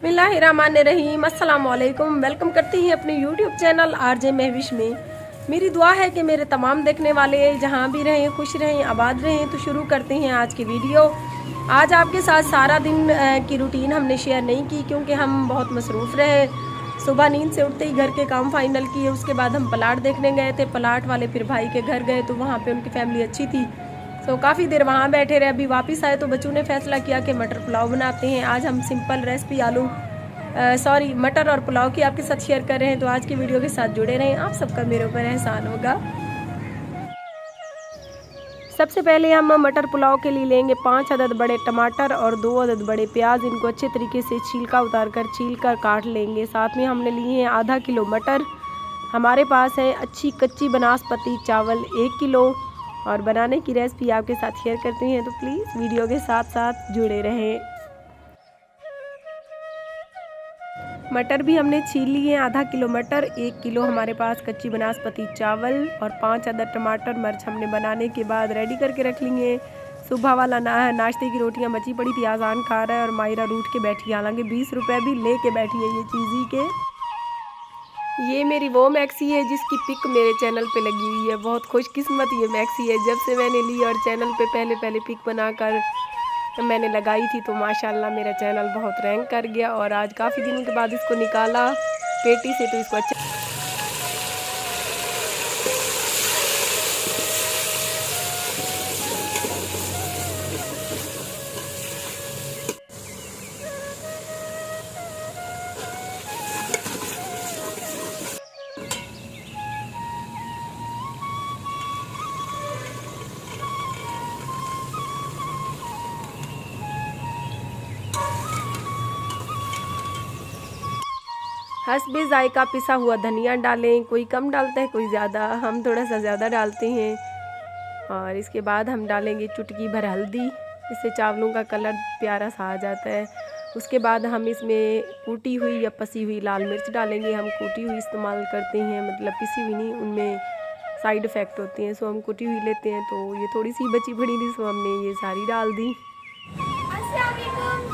बिस्मिल्लाहिर्रहमानिर्रहीम, अस्सलाम वालेकुम। वेलकम करती हैं अपने यूट्यूब चैनल आरजे महविश में। मेरी दुआ है कि मेरे तमाम देखने वाले जहाँ भी रहें खुश रहें, आबाद रहें। तो शुरू करते हैं आज की वीडियो। आज आपके साथ सारा दिन की रूटीन हमने शेयर नहीं की क्योंकि हम बहुत मसरूफ़ रहे। सुबह नींद से उठते ही घर के काम फाइनल किए, उसके बाद हम प्लाट देखने गए थे। प्लाट वाले फिर भाई के घर गए तो वहाँ पे उनकी फैमिली अच्छी थी, तो काफ़ी देर वहाँ बैठे रहे। अभी वापस आए तो बच्चों ने फैसला किया कि मटर पुलाव बनाते हैं। आज हम सिंपल रेसिपी मटर और पुलाव की आपके साथ शेयर कर रहे हैं। तो आज की वीडियो के साथ जुड़े रहें, आप सबका मेरे ऊपर एहसान होगा। सबसे पहले हम मटर पुलाव के लिए लेंगे 5 अदद बड़े टमाटर और 2 अदद बड़े प्याज। इनको अच्छे तरीके से छील कर काट लेंगे। साथ में हमने लिए हैं आधा किलो मटर। हमारे पास है अच्छी कच्ची बनास्पति चावल 1 किलो। और बनाने की रेसिपी आपके साथ शेयर करते हैं, तो प्लीज़ वीडियो के साथ साथ जुड़े रहें। मटर भी हमने छील लिए हैं, आधा किलो मटर, 1 किलो हमारे पास कच्ची बनास्पति चावल और 5 अदद टमाटर मर्च हमने बनाने के बाद रेडी करके रख लिए। सुबह वाला नाश्ते की रोटियां बची पड़ी थी, आजान खा रहा है और मायरा रूठ के बैठी है। हालांकि 20 रुपये भी ले के बैठी है ये चीज़ ही के। ये मेरी वो मैक्सी है जिसकी पिक मेरे चैनल पे लगी हुई है। बहुत खुशकिस्मत ये मैक्सी है, जब से मैंने ली और चैनल पे पहले पिक बनाकर मैंने लगाई थी तो माशाल्लाह मेरा चैनल बहुत रैंक कर गया। और आज काफ़ी दिनों के बाद इसको निकाला पेटी से, तो इसको अच्छा हस्बे जायका पिसा हुआ धनिया डालें। कोई कम डालता है कोई ज़्यादा, हम थोड़ा सा ज़्यादा डालते हैं। और इसके बाद हम डालेंगे चुटकी भर हल्दी, इससे चावलों का कलर प्यारा सा आ जाता है। उसके बाद हम इसमें कूटी हुई या पसी हुई लाल मिर्च डालेंगे। हम कूटी हुई इस्तेमाल करते हैं, मतलब पिसी हुई नहीं, उनमें साइड इफ़ेक्ट होते हैं, सो हम कूटी हुई लेते हैं। तो ये थोड़ी सी बची पड़ी थी, सो हमने ये सारी डाल दी।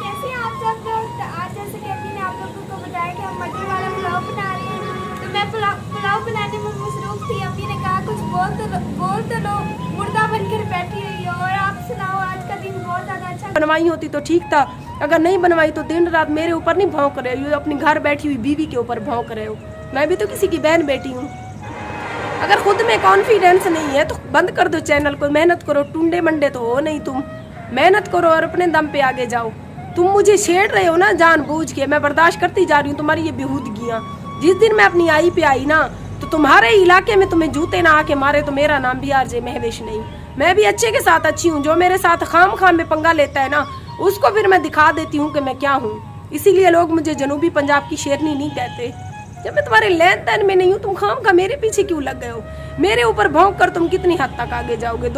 कैसे हैं आप सब लोग? आज जैसे कि अभी ने आप लोगों को बताया कि हम मटर वाला पुलाव बना रहे हैं, तो मैं पुलाव बनाने में मसरूफ थी। अभी ने कहा कुछ बोल तो लो, मुर्दा बनकर बैठी हुई हो। और आप सुनाओ, आज का दिन बहुत ज़्यादा अच्छा। बनवाई होती तो ठीक था, अगर नहीं बनवाई तो दिन रात मेरे ऊपर नहीं भौंक रहे हो, अपनी घर बैठी हुई बीवी के ऊपर भौंक रहे हो। मैं भी तो किसी की बहन बेटी हूँ। अगर खुद में कॉन्फिडेंस नहीं है तो बंद कर दो चैनल को, मेहनत करो। टुंडे मंडे तो हो नहीं तुम, मेहनत करो और अपने दम पे आगे जाओ। तुम मुझे छेड़ रहे हो ना जानबूझ के, मैं बर्दाश्त करती जा रही हूँ तुम्हारी ये बेहूदगियाँ। जिस दिन मैं अपनी आई पे आई ना, तो तुम्हारे इलाके में तुम्हें जूते ना आके मारे तो मेरा नाम भी आरजे महविश नहीं। मैं भी अच्छे के साथ अच्छी हूँ, जो मेरे साथ खाम में पंगा लेता है ना, उसको फिर मैं दिखा देती हूँ कि मैं क्या हूँ। इसीलिए लोग मुझे जनूबी पंजाब की शेरनी नहीं कहते। जब मैं तुम्हारे लेन देन में नहीं हूँ, तुम खाम खा मेरे पीछे क्यों लग गए हो? मेरे ऊपर भौंक कर तुम कितनी हद तक आगे जाओगे?